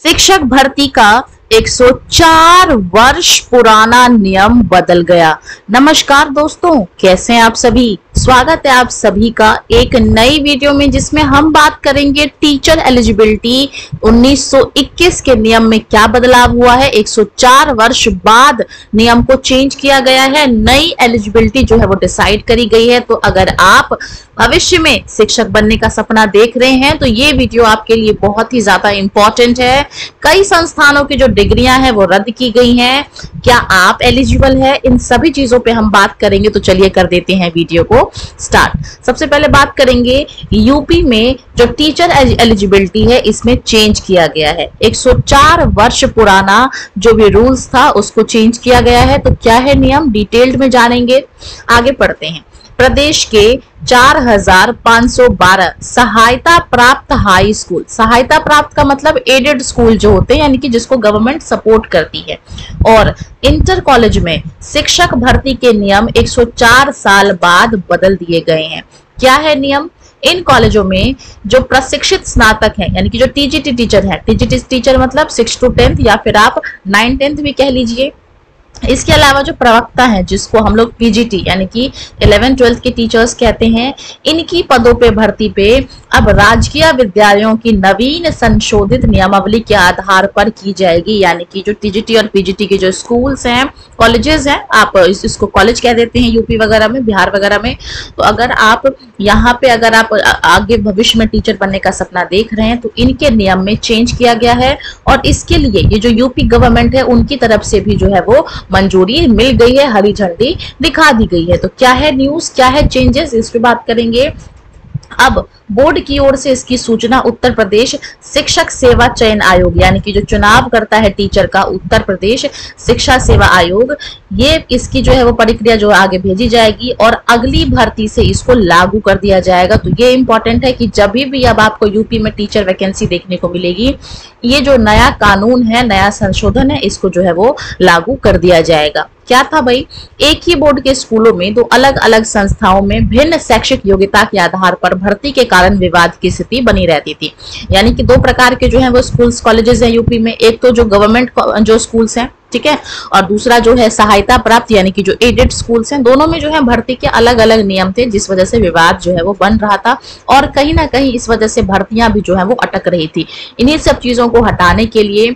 शिक्षक भर्ती का 104 वर्ष पुराना नियम बदल गया। नमस्कार दोस्तों, कैसे हैं आप सभी। स्वागत है आप सभी का एक नई वीडियो में, जिसमें हम बात करेंगे टीचर एलिजिबिलिटी 1921 के नियम में क्या बदलाव हुआ है। 104 वर्ष बाद नियम को चेंज किया गया है, नई एलिजिबिलिटी जो है वो डिसाइड करी गई है। तो अगर आप भविष्य में शिक्षक बनने का सपना देख रहे हैं तो ये वीडियो आपके लिए बहुत ही ज्यादा इंपॉर्टेंट है। कई संस्थानों की जो डिग्रियां हैं वो रद्द की गई हैं, क्या आप एलिजिबल है, इन सभी चीजों पे हम बात करेंगे। तो चलिए कर देते हैं वीडियो को स्टार्ट। सबसे पहले बात करेंगे यूपी में जो टीचर एलिजिबिलिटी है इसमें चेंज किया गया है। 104 वर्ष पुराना जो भी रूल्स था उसको चेंज किया गया है। तो क्या है नियम, डिटेल्ड में जानेंगे। आगे पढ़ते हैं। प्रदेश के 4512 सहायता प्राप्त हाई स्कूल, सहायता प्राप्त का मतलब एडेड स्कूल जो होते हैं, यानी कि जिसको गवर्नमेंट सपोर्ट करती है, और इंटर कॉलेज में शिक्षक भर्ती के नियम 104 साल बाद बदल दिए गए हैं। क्या है नियम, इन कॉलेजों में जो प्रशिक्षित स्नातक हैं, यानी कि जो टीजीटी टीचर हैं, टीजीटी टीचर मतलब 6 to 10 या फिर आप 9 10th भी कह लीजिए। इसके अलावा जो प्रवक्ता हैं, जिसको हम लोग पीजीटी यानी कि 11 12 के टीचर्स कहते हैं, इनकी पदों पे भर्ती पे अब राजकीय विद्यालयों की नवीन संशोधित नियमावली के आधार पर की जाएगी। यानी कि जो टीजीटी और पीजीटी के जो स्कूल्स हैं, कॉलेजेस हैं, आप इसको कॉलेज कह देते हैं यूपी वगैरह में, बिहार वगैरह में। तो अगर आप यहाँ पे अगर आप आगे भविष्य में टीचर बनने का सपना देख रहे हैं तो इनके नियम में चेंज किया गया है, और इसके लिए ये जो यूपी गवर्नमेंट है उनकी तरफ से भी जो है वो मंजूरी मिल गई है, हरी झंडी दिखा दी गई है। तो क्या है न्यूज, क्या है चेंजेस, इस पे बात करेंगे। अब बोर्ड की ओर से इसकी सूचना उत्तर प्रदेश शिक्षक सेवा चयन आयोग, यानी कि जो चुनाव करता है टीचर का उत्तर प्रदेश शिक्षा सेवा आयोग, ये इसकी जो है वो प्रक्रिया जो आगे भेजी जाएगी और अगली भर्ती से इसको लागू कर दिया जाएगा। तो ये इंपॉर्टेंट है कि जब भी अब आपको यूपी में टीचर वैकेंसी देखने को मिलेगी, ये जो नया कानून है, नया संशोधन है, इसको जो है वो लागू कर दिया जाएगा। क्या था भाई, एक ही बोर्ड के स्कूलों में दो अलग अलग संस्थाओं में भिन्न शैक्षिक योग्यता के आधार पर भर्ती के कारण विवाद की स्थिति बनी रहती थी। यानी कि दो प्रकार के जो है वो स्कूल्स कॉलेजेस हैं यूपी में, एक तो जो गवर्नमेंट जो स्कूल्स हैं, ठीक है, और दूसरा जो है सहायता प्राप्त यानी कि जो एडेड स्कूल्स हैं। दोनों में जो है भर्ती के अलग अलग नियम थे, जिस वजह से विवाद जो है वो बन रहा था, और कहीं ना कहीं इस वजह से भर्तियां भी जो है वो अटक रही थी। इन्हीं सब चीजों को हटाने के लिए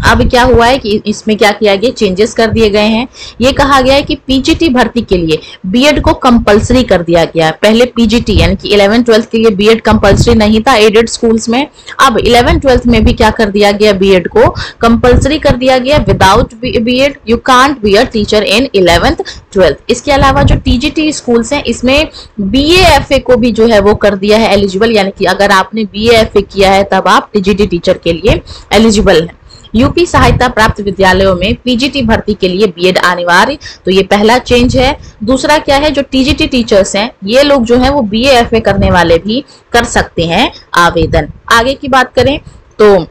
अब क्या हुआ है कि इसमें क्या किया गया, चेंजेस कर दिए गए हैं। ये कहा गया है कि पीजीटी भर्ती के लिए बीएड को कंपलसरी कर दिया गया है। पहले पीजीटी यानी कि 11 12 के लिए बीएड कंपलसरी नहीं था एडेड स्कूल्स में, अब 11 12 में भी क्या कर दिया गया, बीएड को कंपलसरी कर दिया गया। Without BEd you can't be a teacher in 11th 12th। इसके अलावा जो टीजीटी स्कूल्स हैं इसमें बीएएफए को भी जो है वो कर दिया है एलिजिबल, यानी कि अगर आपने बीएएफए किया है तब आप टीजीटी टीचर के लिए एलिजिबल हैं। यूपी सहायता प्राप्त विद्यालयों में पीजीटी भर्ती के लिए बीएड अनिवार्य, तो ये पहला चेंज है। दूसरा क्या है, जो टीजीटी टीचर्स हैं ये लोग जो है वो बीएएफए करने वाले भी कर सकते हैं आवेदन। आगे की बात करें तो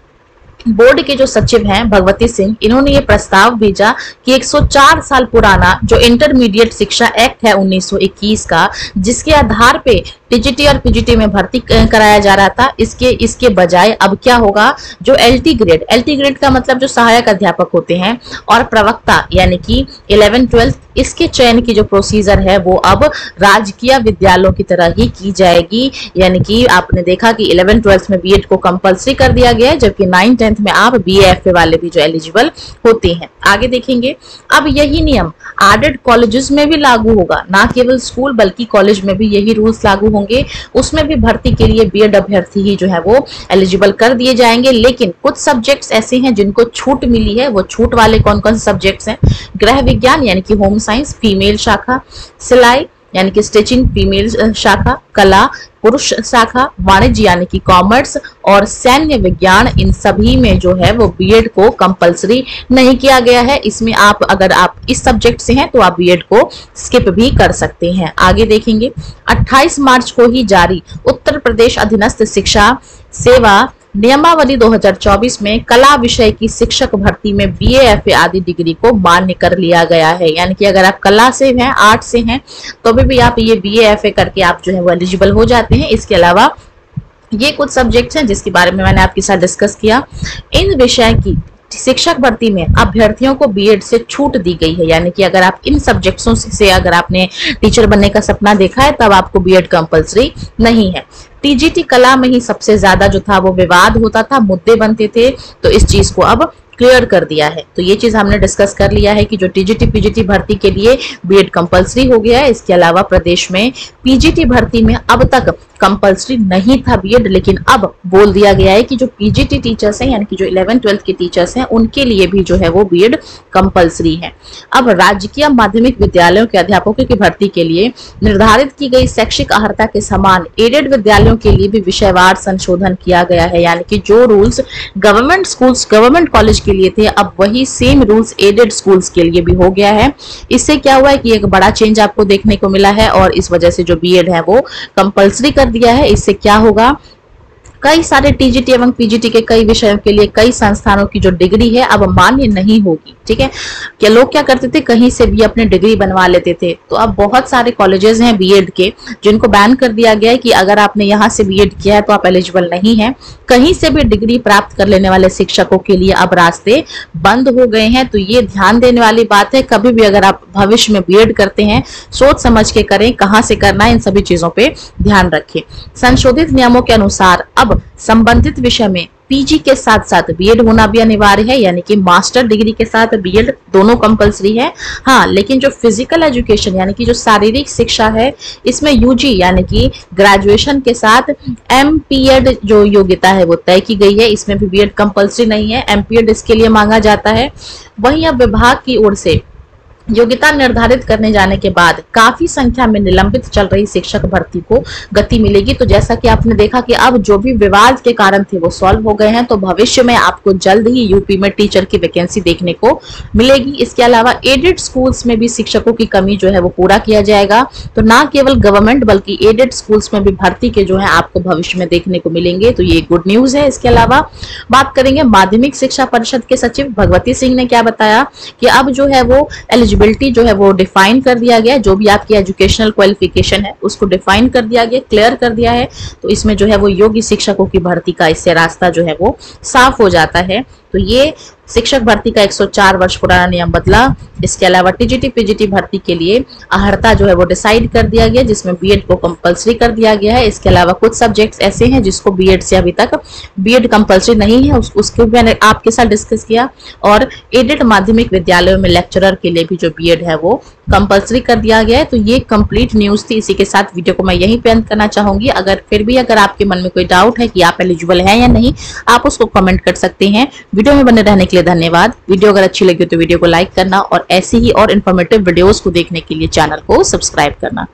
बोर्ड के जो सचिव हैं भगवती सिंह, इन्होंने ये प्रस्ताव भेजा कि 104 साल पुराना जो इंटरमीडिएट शिक्षा एक्ट है 1921 का, जिसके आधार पे टीजीटी और पीजीटी में भर्ती कराया जा रहा था, इसके बजाय अब क्या होगा, जो एलटी ग्रेड का मतलब जो सहायक अध्यापक होते हैं और प्रवक्ता यानी कि 11 12 इसके चयन की जो प्रोसीजर है वो अब राजकीय विद्यालयों की तरह ही की जाएगी। यानी कि आपने देखा कि 11 12 में बीएड को कंपलसरी कर दिया गया है, जबकि 9 10th में आप बीएएफए वाले भी जो एलिजिबल होते हैं। आगे देखेंगे, अब यही नियम एडेड कॉलेजेस में भी लागू होगा, ना केवल स्कूल बल्कि कॉलेज में भी यही रूल्स लागू होंगे। उसमें भी भर्ती के लिए बीएड अभ्यर्थी ही जो है वो एलिजिबल कर दिए जाएंगे। लेकिन कुछ सब्जेक्ट्स ऐसे हैं जिनको छूट मिली है। वो छूट वाले कौन कौन से सब्जेक्ट्स हैं, गृह विज्ञान यानी कि होम साइंस फीमेल शाखा, सिलाई यानी कि स्टिचिंग फीमेल शाखा, कला पुरुष शाखा, वाणिज्य यानी कि कॉमर्स, और सैन्य विज्ञान, इन सभी में जो है वो बीएड को कंपलसरी नहीं किया गया है। इसमें आप अगर आप इस सब्जेक्ट से हैं तो आप बीएड को स्किप भी कर सकते हैं। आगे देखेंगे, 28 मार्च को ही जारी उत्तर प्रदेश अधीनस्थ शिक्षा सेवा नियमावली 2024 में कला विषय की शिक्षक भर्ती में बीएएफए आदि डिग्री को मान्य कर लिया गया है। यानी कि अगर आप कला से हैं, आर्ट से हैं, तो भी आप ये बीएएफए करके आप जो है वो एलिजिबल हो जाते हैं। इसके अलावा ये कुछ सब्जेक्ट्स हैं जिसके बारे में मैंने आपके साथ डिस्कस किया। इन विषय की शिक्षक भर्ती में अभ्यर्थियों को बीएड से छूट दी गई है, यानी कि अगर आप इन सब्जेक्ट्सों से अगर आपने टीचर बनने का सपना देखा है तब आपको बीएड कंपलसरी नहीं है। टीजीटी कला में ही सबसे ज्यादा जो था वो विवाद होता था, मुद्दे बनते थे, तो इस चीज को अब क्लियर कर दिया है। तो ये चीज हमने डिस्कस कर लिया है कि जो टीजीटी पीजीटी भर्ती के लिए बीएड कंपलसरी हो गया है। इसके अलावा प्रदेश में पीजीटी भर्ती में अब तक कंपलसरी नहीं था बीएड, लेकिन अब बोल दिया गया है कि जो पीजीटी टीचर्स हैं यानी कि जो 11th-12th के टीचर्स हैं उनके लिए भी जो है वो बीएड कंपलसरी है। अब राजकीय माध्यमिक विद्यालयों के अध्यापकों की भर्ती के लिए निर्धारित की गई शैक्षिक अर्हता के समान एडेड विद्यालयों के लिए भी विषयवार संशोधन किया गया है, यानी कि जो rules government schools government college के लिए थे अब वही सेम रूल्स एडेड स्कूल्स के लिए भी हो गया है। इससे क्या हुआ है कि एक बड़ा चेंज आपको देखने को मिला है और इस वजह से जो बीएड है वो कंपलसरी कर दिया है। इससे क्या होगा, कई सारे टीजीटी एवं पीजीटी के कई विषयों के लिए कई संस्थानों की जो डिग्री है अब मान्य नहीं होगी। ठीक है, क्या लोग क्या करते थे, कहीं से भी अपने डिग्री बनवा लेते थे। तो अब बहुत सारे कॉलेजेस हैं बीएड के जिनको बैन कर दिया गया है कि अगर आपने यहाँ से बीएड किया है तो आप एलिजिबल नहीं है। कहीं से भी डिग्री प्राप्त कर लेने वाले शिक्षकों के लिए अब रास्ते बंद हो गए हैं। तो ये ध्यान देने वाली बात है, कभी भी अगर आप भविष्य में बीएड करते हैं सोच समझ के करें, कहाँ से करना है, इन सभी चीजों पे ध्यान रखें। संशोधित नियमों के अनुसार अब संबंधित विषय में पीजी के साथ साथ बीएड होना भी अनिवार्य है, यानी कि मास्टर डिग्री के साथ बीएड दोनों कंपलसरी है। हाँ, लेकिन जो फिजिकल एजुकेशन यानी कि जो शारीरिक शिक्षा है इसमें यूजी यानी कि ग्रेजुएशन के साथ एमपीएड जो योग्यता है वो तय की गई है। इसमें भी बीएड कंपलसरी नहीं है, एमपीएड इसके लिए मांगा जाता है। वहीं अब विभाग की ओर से योग्यता निर्धारित करने जाने के बाद काफी संख्या में निलंबित चल रही शिक्षक भर्ती को गति मिलेगी। तो जैसा कि आपने देखा कि अब जो भी विवाद के कारण थे वो सॉल्व हो गए हैं, तो भविष्य में आपको जल्द ही यूपी में टीचर की वैकेंसी देखने को मिलेगी। इसके अलावा एडेड स्कूल्स में भी शिक्षकों की कमी जो है वो पूरा किया जाएगा। तो ना केवल गवर्नमेंट बल्कि एडेड स्कूल्स में भी भर्ती के जो है आपको भविष्य में देखने को मिलेंगे। तो ये गुड न्यूज है। इसके अलावा बात करेंगे माध्यमिक शिक्षा परिषद के सचिव भगवती सिंह ने क्या बताया कि अब जो है वो एलिजिबिलिटी जो है वो डिफाइन कर दिया गया, जो भी आपकी एजुकेशनल क्वालिफिकेशन है उसको डिफाइन कर दिया गया, क्लियर कर दिया है। तो इसमें जो है वो योग्य शिक्षकों की भर्ती का इससे रास्ता जो है वो साफ हो जाता है। तो ये शिक्षक भर्ती का 104 वर्ष पुराना नियम बदला। इसके अलावा टीजीटी पीजीटी भर्ती के लिए अर्हता जो है वो डिसाइड कर दिया गया, जिसमें बीएड को कंपलसरी कर दिया गया है। इसके अलावा कुछ सब्जेक्ट्स ऐसे हैं जिसको बीएड से अभी तक बीएड कंपलसरी नहीं है, उसके मैंने आपके साथ डिस्कस किया। और एडेड माध्यमिक विद्यालयों में लेक्चरर के लिए भी जो बीएड है वो कंपलसरी कर दिया गया है। तो ये कंप्लीट न्यूज थी। इसी के साथ वीडियो को मैं यहीं पे अंत करना चाहूंगी। अगर फिर भी अगर आपके मन में कोई डाउट है कि आप एलिजिबल हैं या नहीं, आप उसको कमेंट कर सकते हैं। वीडियो में बने रहने के लिए धन्यवाद। वीडियो अगर अच्छी लगी तो वीडियो को लाइक करना और ऐसी ही और इन्फॉर्मेटिव वीडियोस को देखने के लिए चैनल को सब्सक्राइब करना।